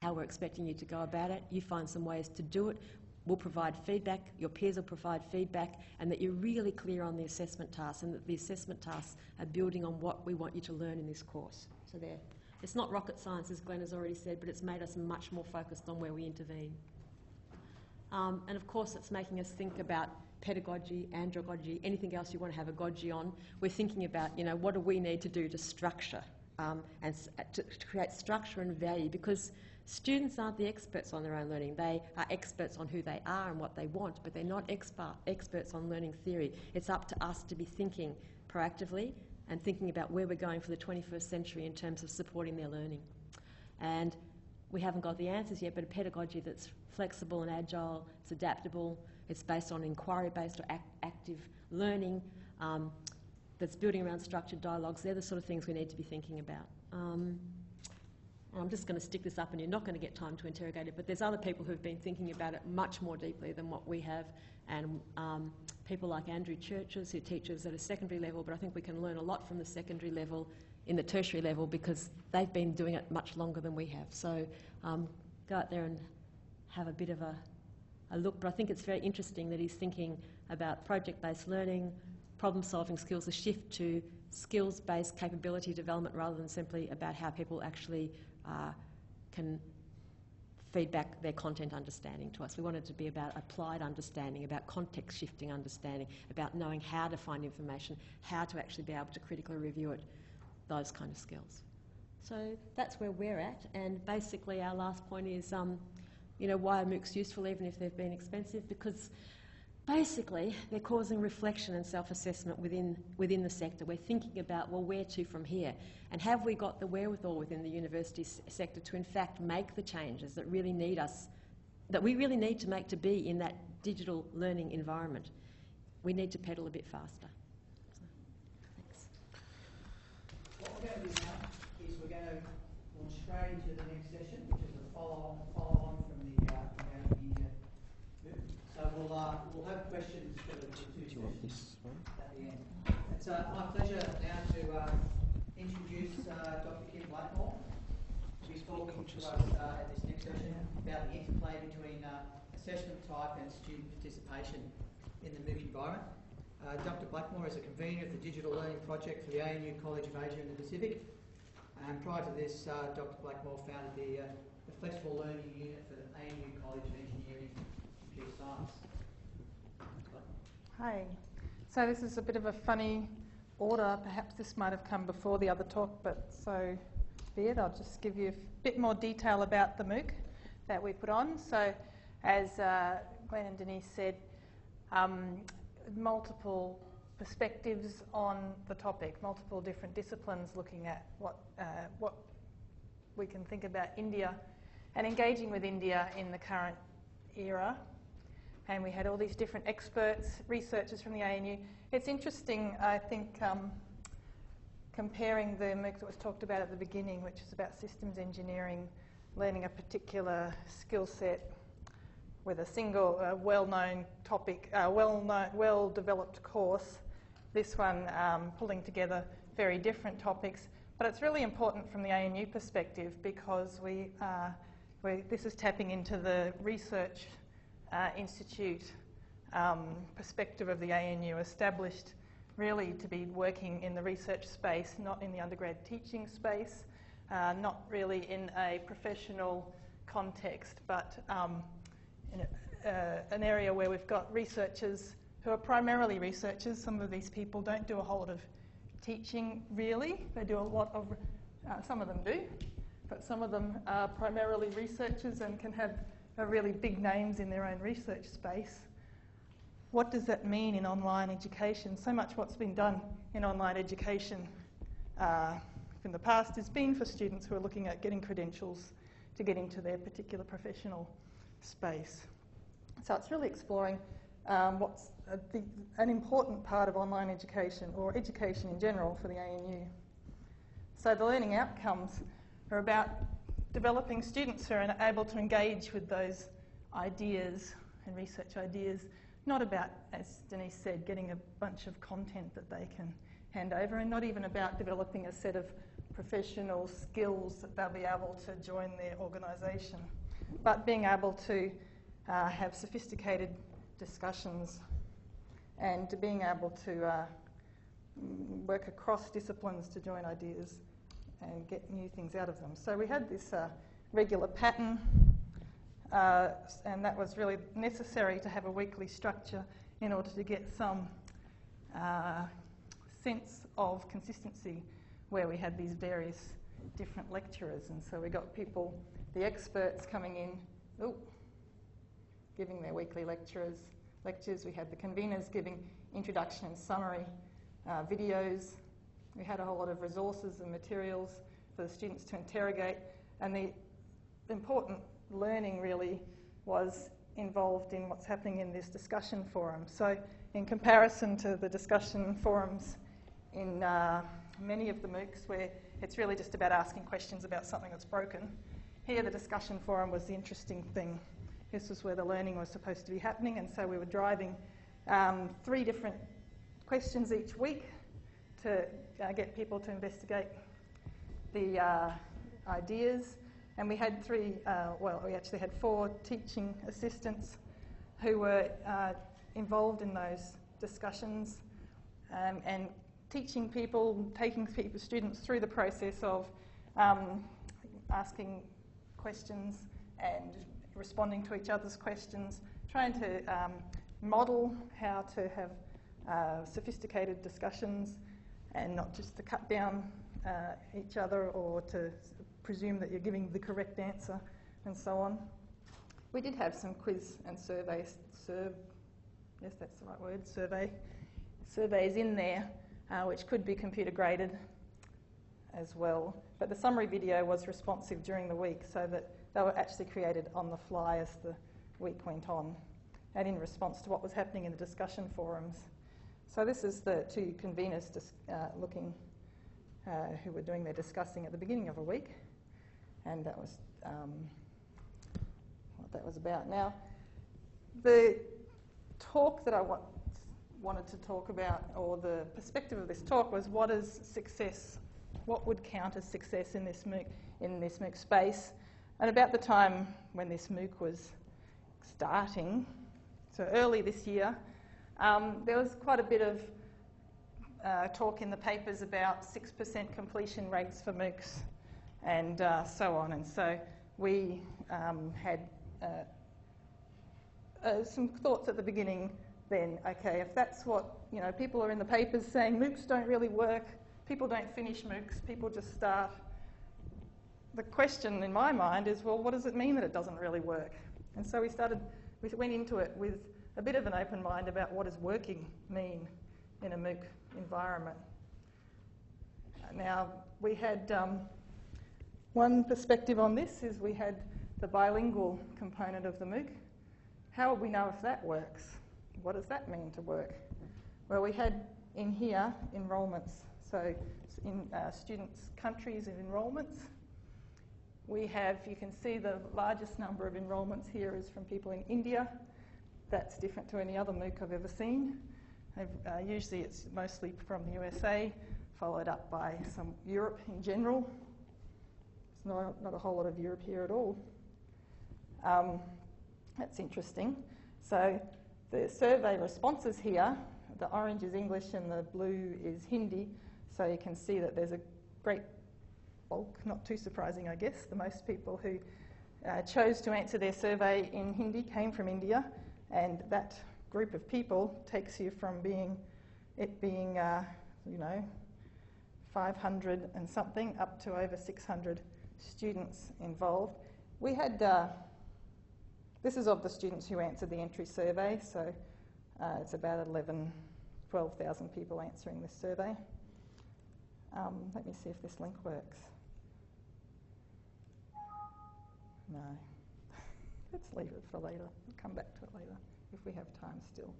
how we're expecting you to go about it. You find some ways to do it. We'll provide feedback, your peers will provide feedback, and that you're really clear on the assessment tasks, and that the assessment tasks are building on what we want you to learn in this course. So there. It's not rocket science, as Glenn has already said, but it's made us much more focused on where we intervene. And of course, it's making us think about pedagogy, andragogy, anything else you want to have a gogy on. We're thinking about, what do we need to do to structure and to create structure and value, because students aren't the experts on their own learning. They are experts on who they are and what they want, but they're not experts on learning theory. It's up to us to be thinking proactively and thinking about where we're going for the 21st century in terms of supporting their learning. And we haven't got the answers yet, but a pedagogy that's flexible and agile, it's adaptable, it's based on inquiry-based or active learning, that's building around structured dialogues. They're the sort of things we need to be thinking about. I'm just going to stick this up, and you're not going to get time to interrogate it, but there's other people who've been thinking about it much more deeply than what we have, and people like Andrew Churches, who teaches at a secondary level, but I think we can learn a lot from the secondary level in the tertiary level because they've been doing it much longer than we have. So go out there and have a bit of a look, but I think it's very interesting that he's thinking about project-based learning, problem-solving skills, a shift to skills-based capability development rather than simply about how people actually can feedback their content understanding to us. We want it to be about applied understanding, about context-shifting understanding, about knowing how to find information, how to actually be able to critically review it, those kind of skills. So that's where we're at, and basically our last point is, why are MOOCs useful even if they've been expensive? Because basically, they're causing reflection and self-assessment within the sector. We're thinking about, well, where to from here? And have we got the wherewithal within the university sector to, in fact, make the changes that really need us, that we really need to make to be in that digital learning environment? We need to pedal a bit faster. So, thanks. What we're going to do now is we're going to launch straight into the next session, which is a follow-on from the India. So we'll have questions for the two sessions at the end. It's my pleasure now to introduce Dr. Kim Blackmore, who's talking to us at this next session about the interplay between assessment type and student participation in the MOOC environment. Dr. Blackmore is a convener of the Digital Learning Project for the ANU College of Asia and the Pacific. And prior to this, Dr. Blackmore founded the Flexible Learning Unit for the ANU College of Engineering and Computer Science. Hi. So this is a bit of a funny order. Perhaps this might have come before the other talk, but so be it. I'll just give you a bit more detail about the MOOC that we put on. So as Glenn and Denise said, multiple perspectives on the topic, multiple different disciplines looking at what we can think about India and engaging with India in the current era. And we had all these different experts, researchers from the ANU. It's interesting, I think, comparing the MOOC that was talked about at the beginning, which is about systems engineering, learning a particular skill set with a single well-known topic, well-developed course. This one pulling together very different topics. But it's really important from the ANU perspective because this is tapping into the research institute perspective of the ANU, established really to be working in the research space, not in the undergrad teaching space, not really in a professional context, but in an area where we've got researchers who are primarily researchers. Some of these people don't do a whole lot of teaching really. They do a lot of, some of them do, but some of them are primarily researchers and can have really big names in their own research space. What does that mean in online education? So much what's been done in online education in the past has been for students who are looking at getting credentials to get into their particular professional space. So it's really exploring what's an important part of online education, or education in general, for the ANU. So the learning outcomes are about developing students who are able to engage with those ideas and research ideas, not about, as Denise said, getting a bunch of content that they can hand over, and not even about developing a set of professional skills that they'll be able to join their organisation. But being able to have sophisticated discussions and being able to work across disciplines to join ideas and get new things out of them. So we had this regular pattern, and that was really necessary to have a weekly structure in order to get some sense of consistency where we had these various different lecturers. And so we got people, the experts coming in, giving their weekly lectures. We had the conveners giving introduction and summary videos. We had a whole lot of resources and materials for the students to interrogate. And the important learning really was involved in what's happening in this discussion forum. So in comparison to the discussion forums in many of the MOOCs where it's really just about asking questions about something that's broken, here the discussion forum was the interesting thing. This was where the learning was supposed to be happening, and so we were driving 3 different questions each week to get people to investigate the ideas. And we had we actually had 4 teaching assistants who were involved in those discussions and teaching people, taking students through the process of asking questions and responding to each other's questions, trying to model how to have sophisticated discussions and not just to cut down each other or to presume that you're giving the correct answer and so on. We did have some quiz and surveys in there, which could be computer graded as well. But the summary video was responsive during the week, so that they were actually created on the fly as the week went on, and in response to what was happening in the discussion forums. So this is the 2 conveners looking who were doing their discussing at the beginning of a week, and that was what that was about. Now, the talk that I wanted to talk about, or the perspective of this talk, was what is success? What would count as success in this MOOC space? And about the time when this MOOC was starting, so early this year, there was quite a bit of talk in the papers about 6% completion rates for MOOCs and so on. And so we had some thoughts at the beginning then, okay, if that's what, people are in the papers saying MOOCs don't really work, people don't finish MOOCs, people just start. The question in my mind is, well, what does it mean that it doesn't really work? And so we went into it with a bit of an open mind about what does working mean in a MOOC environment. Now, we had one perspective on this is we had the bilingual component of the MOOC. How would we know if that works? What does that mean to work? Well, we had in here enrolments. So in students' countries of enrolments, we have, you can see the largest number of enrolments here is from people in India. That's different to any other MOOC I've ever seen. Usually it's mostly from the USA, followed up by some Europe in general. There's not a whole lot of Europe here at all. That's interesting. So the survey responses here, the orange is English and the blue is Hindi. So you can see that there's a great bulk, not too surprising, I guess. The most people who chose to answer their survey in Hindi came from India, and that group of people takes you from being 500 and something up to over 600 students involved. We had, this is of the students who answered the entry survey, so it's about 12,000 people answering this survey. Let me see if this link works. No. Let's leave it for later. We'll come back to it later if we have time still.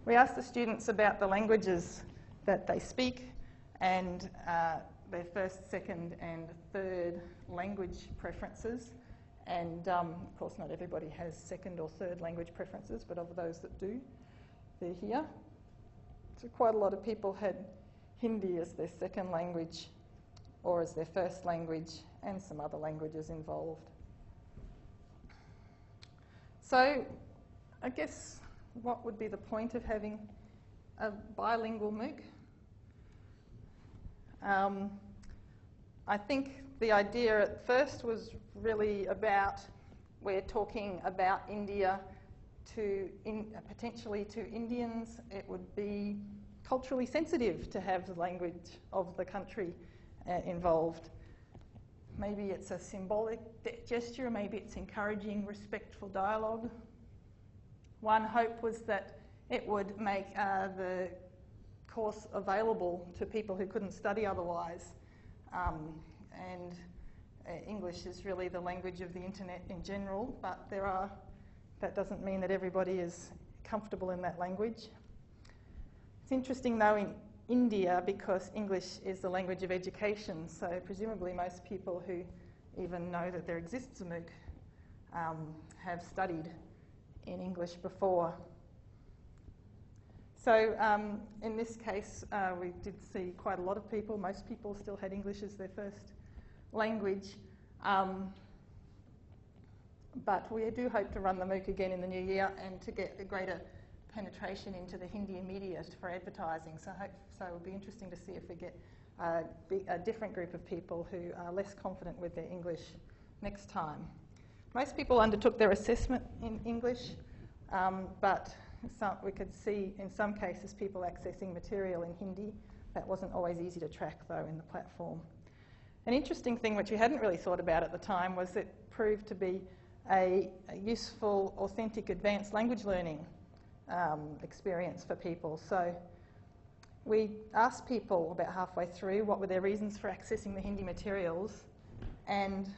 We asked the students about the languages that they speak and their first, second and third language preferences. And of course not everybody has second or third language preferences, but of those that do, they're here. So quite a lot of people had Hindi as their second language or as their first language, and some other languages involved. So I guess what would be the point of having a bilingual MOOC? I think the idea at first was really about, we're talking about India potentially to Indians. It would be culturally sensitive to have the language of the country involved. Maybe it's a symbolic gesture, maybe it's encouraging respectful dialogue. One hope was that it would make the course available to people who couldn't study otherwise. And English is really the language of the internet in general, but that doesn't mean that everybody is comfortable in that language. It's interesting though in India, because English is the language of education, so presumably most people who even know that there exists a MOOC have studied in English before. So in this case, we did see quite a lot of people. Most people still had English as their first language. But we do hope to run the MOOC again in the new year and to get a greater penetration into the Hindi media for advertising. So it will be interesting to see if we get a different group of people who are less confident with their English next time. Most people undertook their assessment in English, but we could see in some cases people accessing material in Hindi. That wasn't always easy to track though in the platform. An interesting thing which we hadn't really thought about at the time was it proved to be a useful, authentic, advanced language learning experience for people. So we asked people about halfway through what were their reasons for accessing the Hindi materials, and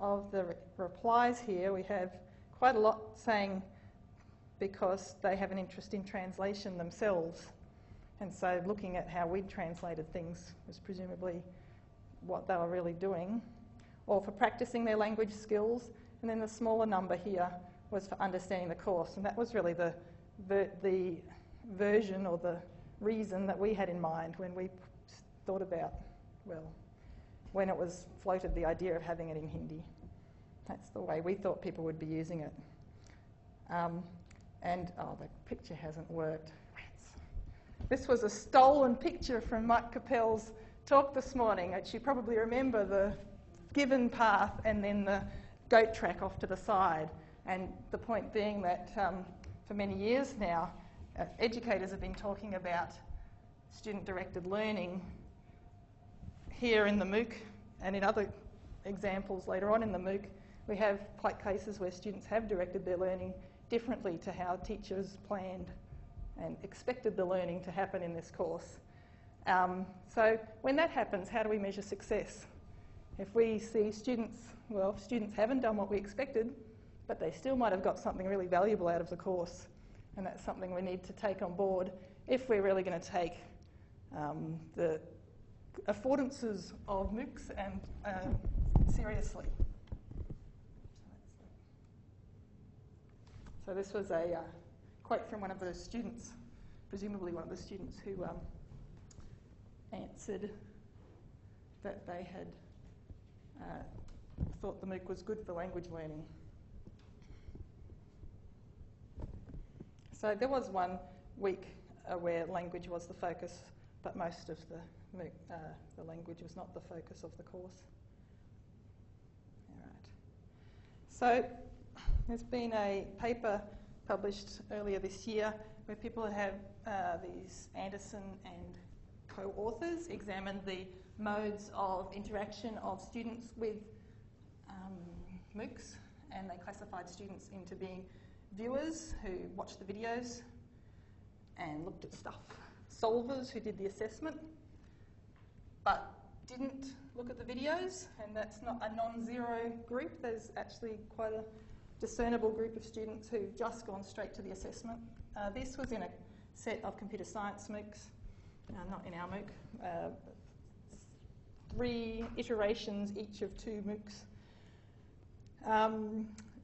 of the replies here we have quite a lot saying because they have an interest in translation themselves, and so looking at how we'd translated things was presumably what they were really doing, or for practicing their language skills. And then the smaller number here was for understanding the course, and that was really the version or the reason that we had in mind when we thought about, well, when it was floated the idea of having it in Hindi. That's the way we thought people would be using it. The picture hasn't worked. Rats. This was a stolen picture from Mike Capel's talk this morning. You probably remember the given path and then the goat track off to the side. And the point being that for many years now, educators have been talking about student-directed learning here in the MOOC, and in other examples later on in the MOOC, we have cases where students have directed their learning differently to how teachers planned and expected the learning to happen in this course. So when that happens, how do we measure success? If we see students haven't done what we expected, but they still might have got something really valuable out of the course, and that's something we need to take on board if we're really going to take the affordances of MOOCs and seriously. So this was a quote from one of the students, presumably one of the students who answered that they had thought the MOOC was good for language learning. So there was one week where language was the focus, but most of the language was not the focus of the course. All right. So there's been a paper published earlier this year where people have, these Anderson and co-authors, examined the modes of interaction of students with MOOCs, and they classified students into being viewers who watched the videos and looked at stuff, solvers who did the assessment but didn't look at the videos, and that's not a non-zero group. There's actually quite a discernible group of students who've just gone straight to the assessment. This was in a set of computer science MOOCs, not in our MOOC, 3 iterations each of 2 MOOCs.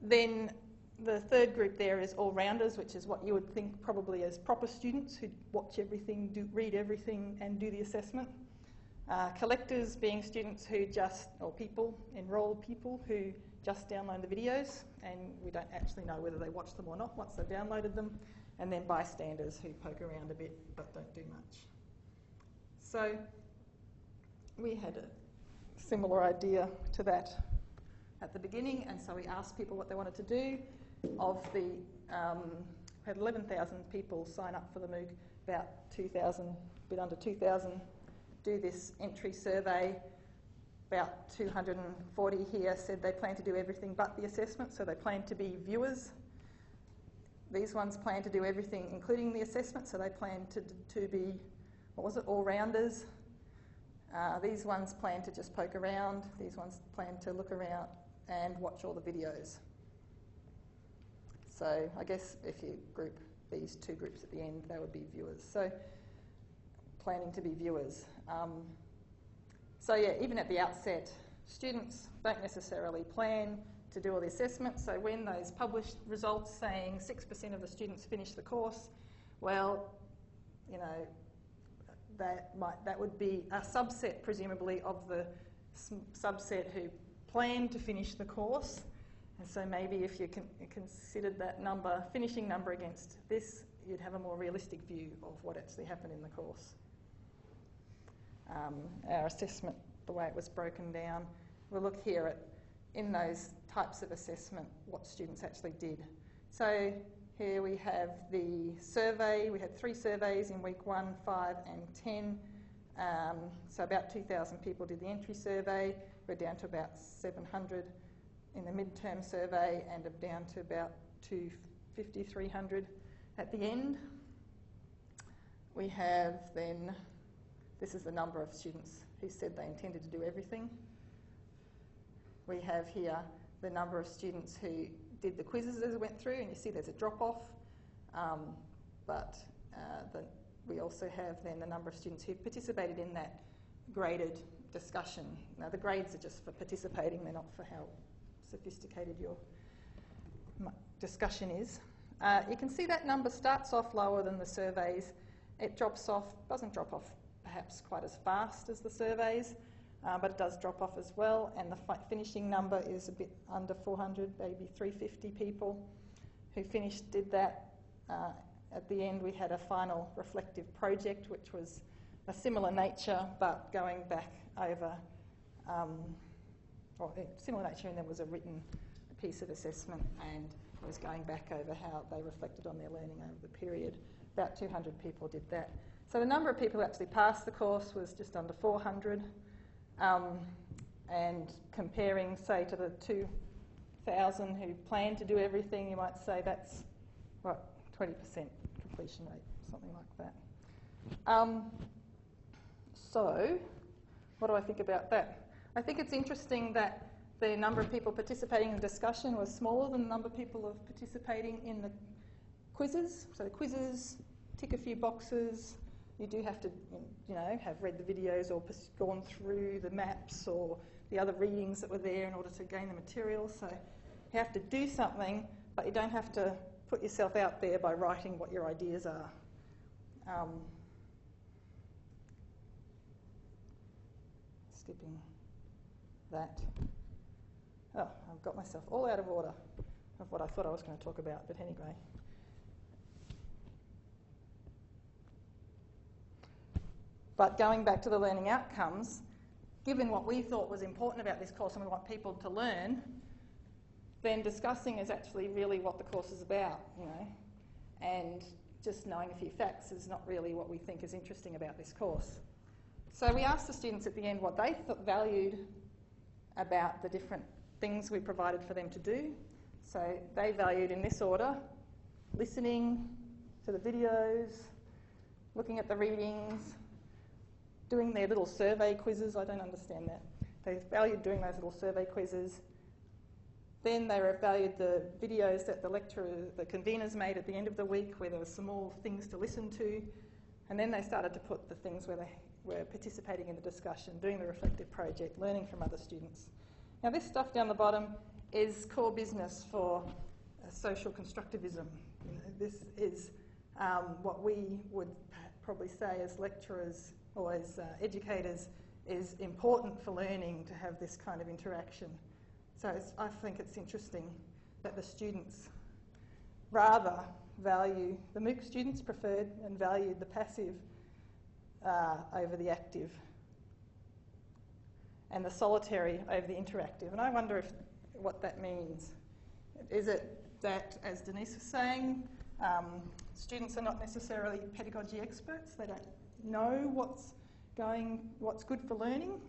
Then The third group there is all-rounders, which is what you would think probably as proper students who watch everything, read everything and do the assessment. Collectors being students who enrolled people who just download the videos, and we don't actually know whether they watch them or not once they've downloaded them. And then bystanders who poke around a bit but don't do much. So we had a similar idea to that at the beginning, and so we asked people what they wanted to do. Had 11,000 people sign up for the MOOC, about 2,000, a bit under 2,000 do this entry survey. About 240 here said they plan to do everything but the assessment, so they plan to be viewers. These ones plan to do everything including the assessment, so they plan to be, all-rounders. These ones plan to just poke around. These ones plan to look around and watch all the videos. So I guess if you group these two groups at the end, they would be viewers. So planning to be viewers. Even at the outset, students don't necessarily plan to do all the assessments. So when those published results saying 6% of the students finish the course, well, you know, that would be a subset, presumably, of the subset who plan to finish the course. And so maybe if you considered that finishing number against this, you'd have a more realistic view of what actually happened in the course. Our assessment, the way it was broken down, we'll look here at, in those types of assessment, what students actually did. So here we have the survey. We had 3 surveys in week 1, 5 and 10. So about 2,000 people did the entry survey. We're down to about 700 in the midterm survey and down to about 250, 300 at the end. We have then, this is the number of students who said they intended to do everything. We have here the number of students who did the quizzes as it went through, and you see there's a drop-off. We also have then the number of students who participated in that graded discussion. Now the grades are just for participating, they're not for how sophisticated your discussion is. You can see that number starts off lower than the surveys. It drops off, doesn't drop off perhaps quite as fast as the surveys, but it does drop off as well, and the finishing number is a bit under 400, maybe 350 people who did that. At the end we had a final reflective project which was a similar nature but going back over, similar nature, and there was a written piece of assessment and it was going back over how they reflected on their learning over the period. About 200 people did that. So the number of people who actually passed the course was just under 400. And comparing, say, to the 2,000 who planned to do everything, you might say that's, 20% completion rate, something like that. So, what do I think about that? I think it's interesting that the number of people participating in the discussion was smaller than the number of people participating in the quizzes. So the quizzes, tick a few boxes. You do have to, have read the videos or gone through the maps or the other readings that were there in order to gain the material. So you have to do something, but you don't have to put yourself out there by writing what your ideas are. Skipping that. Oh, I've got myself all out of order of what I thought I was going to talk about, but anyway. But going back to the learning outcomes, given what we thought was important about this course and we want people to learn, then discussing is actually really what the course is about, and just knowing a few facts is not really what we think is interesting about this course. So we asked the students at the end what they valued about the different things we provided for them to do. So they valued in this order: listening to the videos, looking at the readings, doing their little survey quizzes. I don't understand that. They valued doing those little survey quizzes. Then they valued the videos that the conveners made at the end of the week, where there were some more things to listen to. And then they started to put the things where they were participating in the discussion, doing the reflective project, learning from other students. Now this stuff down the bottom is core business for social constructivism. You know, this is what we would probably say as lecturers or as educators is important for learning to have this kind of interaction. So I think it's interesting that the students rather value, the MOOC students preferred and valued the passive over the active, and the solitary over the interactive. And I wonder what that means. Is it that, as Denise was saying, students are not necessarily pedagogy experts? They don't know what's good for learning?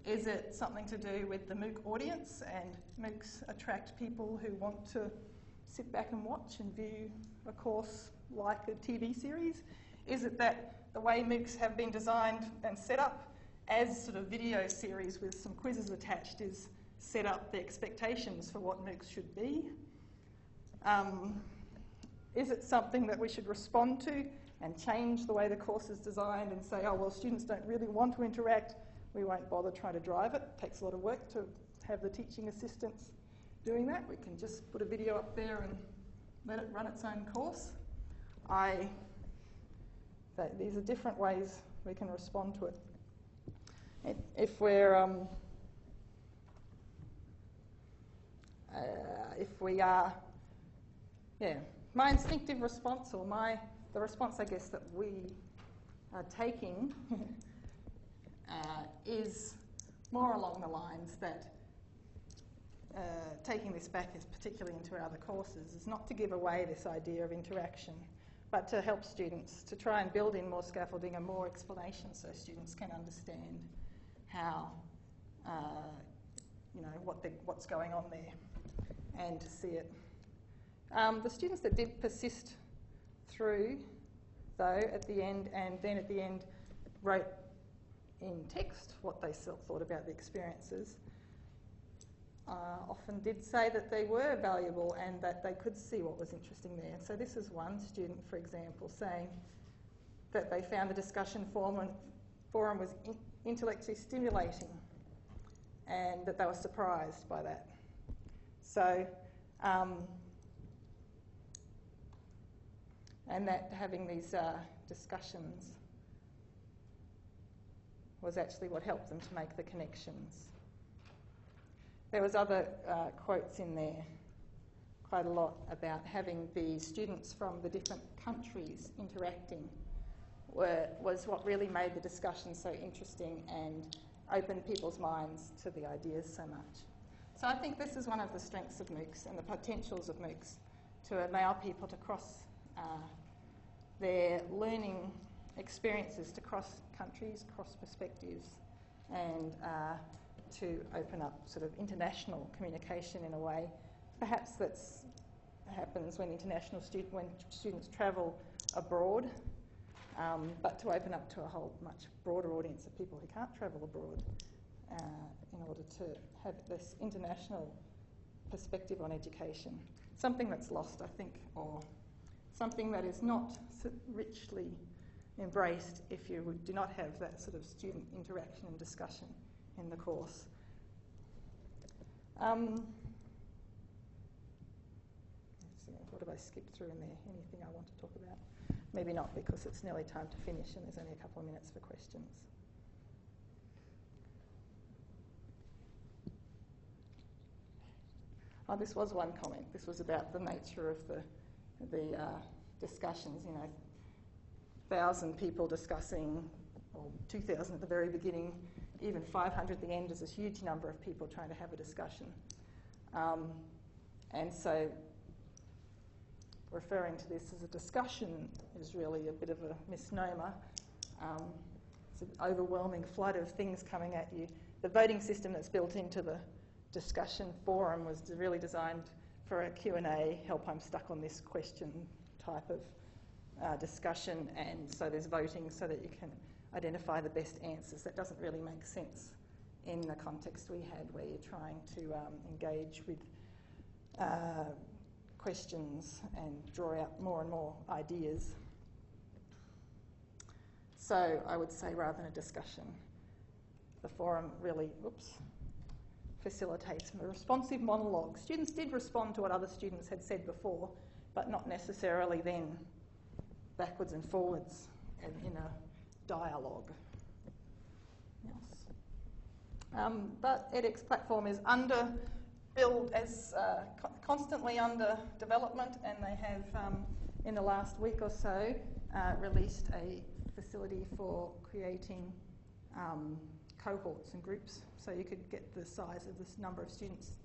Is it something to do with the MOOC audience, and MOOCs attract people who want to sit back and watch and view a course like a TV series? Is it that the way MOOCs have been designed and set up as sort of video series with some quizzes attached is set up the expectations for what MOOCs should be? Is it something that we should respond to and change the way the course is designed and say, oh, well, students don't really want to interact, we won't bother trying to drive it. It takes a lot of work to have the teaching assistants doing that. We can just put a video up there and let it run its own course. These are different ways we can respond to it. If we are, my instinctive response, or the response I guess that we are taking is more along the lines that taking this back, is particularly into our other courses, is not to give away this idea of interaction, but to help students to try and build in more scaffolding and more explanation so students can understand how, what's going on there and to see it. The students that did persist through, though, at the end, and then at the end wrote in text what they thought about the experiences, often did say that they were valuable and that they could see what was interesting there. So this is one student, for example, saying that they found the discussion forum was intellectually stimulating and that they were surprised by that. So, and that having these discussions was actually what helped them to make the connections. There was other quotes in there, quite a lot, about having the students from the different countries interacting was what really made the discussion so interesting and opened people's minds to the ideas so much. So I think this is one of the strengths of MOOCs and the potentials of MOOCs to allow people to cross their learning experiences, to cross countries, cross perspectives, and to open up sort of international communication in a way. Perhaps that happens when when students travel abroad, but to open up to a whole much broader audience of people who can't travel abroad in order to have this international perspective on education. Something that's lost, I think, or something that is not richly embraced if you do not have that sort of student interaction and discussion in the course. Let's see, what have I skipped through in there? Anything I want to talk about? Maybe not, because it's nearly time to finish and there's only a couple of minutes for questions. Oh, this was one comment. This was about the nature of the discussions. 1,000 people discussing, or 2,000 at the very beginning, even 500 at the end is a huge number of people trying to have a discussion. And so referring to this as a discussion is really a bit of a misnomer. It's an overwhelming flood of things coming at you. The voting system that's built into the discussion forum was really designed for a Q&A, help I'm stuck on this question type of discussion, and so there's voting so that you can identify the best answers. That doesn't really make sense in the context we had, where you're trying to engage with questions and draw out more and more ideas. So I would say, rather than a discussion, the forum really, facilitate some responsive monologue. Students did respond to what other students had said before, but not necessarily then backwards and forwards and in a dialogue. Yes. But edX platform is constantly under development, and they have, in the last week or so, released a facility for creating cohorts and groups, so you could get the size of this number of students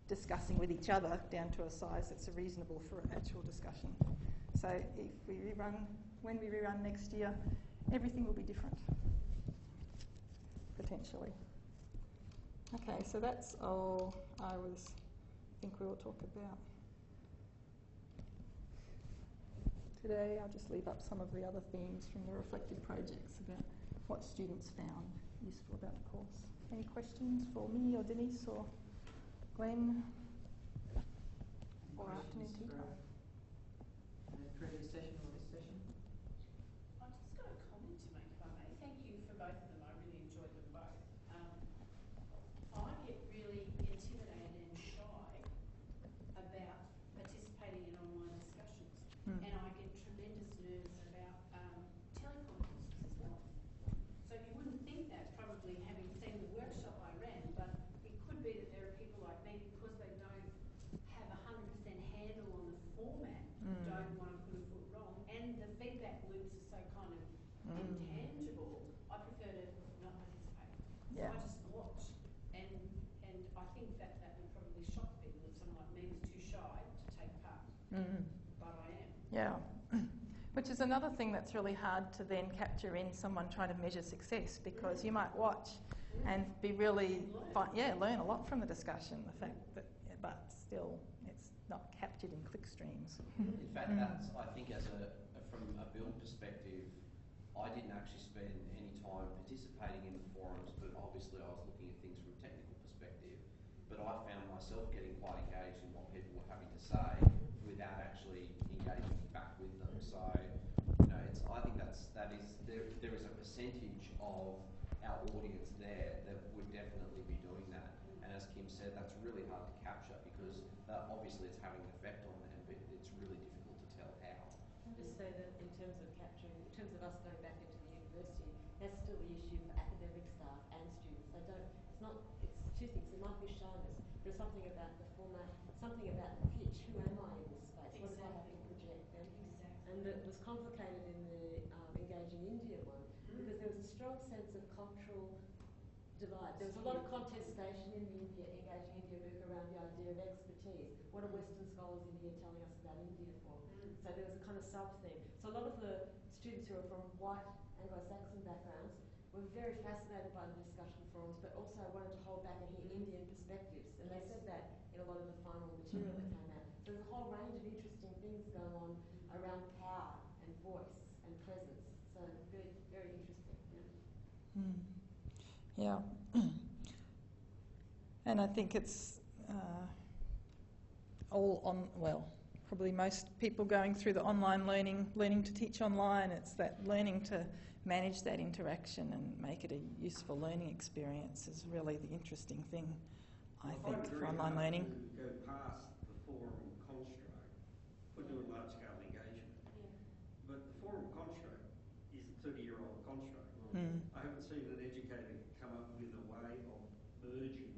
discussing with each other down to a size that's reasonable for actual discussion. So when we rerun next year, everything will be different, potentially. Okay, so that's all I think we will talk about today. I'll just leave up some of the other themes from the reflective projects about what students found useful about the course. Any questions for me or Denise or Glenn? Or afternoon tea time? The previous session or this session? I've just got a comment to make, if I may. Thank you for both of them. I really enjoyed them both. I get really intimidated and shy about participating in online discussions, and I get tremendous nerves about teleconferences as well. So you wouldn't think that, probably having seen the workshop I ran, but it could be that there are people like me, because they don't have 100% handle on the format, don't want to put a foot wrong, and the feedback loops are so kind of intangible, I prefer to not participate. Yeah. So I just watch, and I think that would probably shock people if someone like me was too shy to take part, but I am. Yeah. Which is another thing that's really hard to then capture in someone trying to measure success, because you might watch and be really learn a lot from the discussion. The fact that, but still, it's not captured in clickstreams. In fact, that's, I think, from a build perspective, I didn't actually spend any time participating in the forums, but obviously I was looking at things from a technical perspective. But I found myself getting quite engaged in what people were having to say without actually engaging back with them. So, I think there is a percentage of our audience there that would definitely be doing that. And as Kim said, that's really hard to capture, because obviously it's having an effect on them, but it's really difficult to tell how. Just say that in terms of capturing, in terms of us going back into the university, that's still the issue for academic staff and students. It's two things. It might be shyness. There's something about the format, something about the pitch. Who am I in this space? What do I have to project? And it was complicated in the Engaging India one, because there was a strong sense of cultural divide. There was a lot of contestation in the Engaging India MOOC around the idea of expertise. What are Western scholars in here telling us about India for? So there was a kind of sub-theme. So a lot of the students who are from white Anglo-Saxon backgrounds were very fascinated by the discussion forums, but also wanted to hold back and hear Indian perspectives. And they said that in a lot of the final material that came out. So there's a whole range of interesting things going on around power and voice and presence. So very, very interesting. Yeah. And I think it's probably most people going through the online learning to teach online, it's that learning to manage that interaction and make it a useful learning experience is really the interesting thing, I think, for online learning. To go past the forum construct for doing large-scale engagement. Yeah. But the forum construct is a 30-year-old construct. I haven't seen an educator come up with a way of merging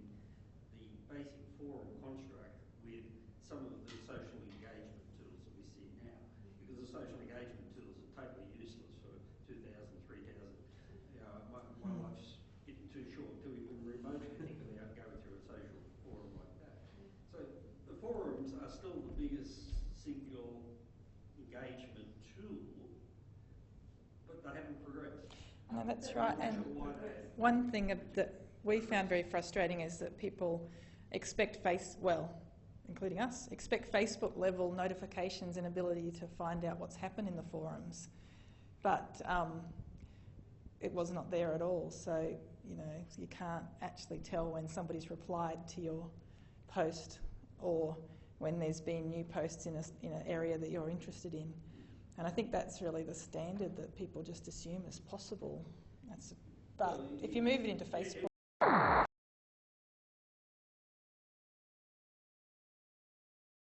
the basic forum construct with some of the social engagement tools that we see now. Because the social engagement tools are totally useless for 2,000, 3,000. My life's getting too short to even remotely think about going through a social forum like that. So the forums are still the biggest single engagement tool, but they haven't progressed. No, that's right. And one thing that we found very frustrating is that people expect including us, expect Facebook level notifications and ability to find out what's happened in the forums. But it was not there at all. So, you can't actually tell when somebody's replied to your post or when there's been new posts in an area that you're interested in. And I think that's really the standard that people just assume is possible. But if you move it into Facebook,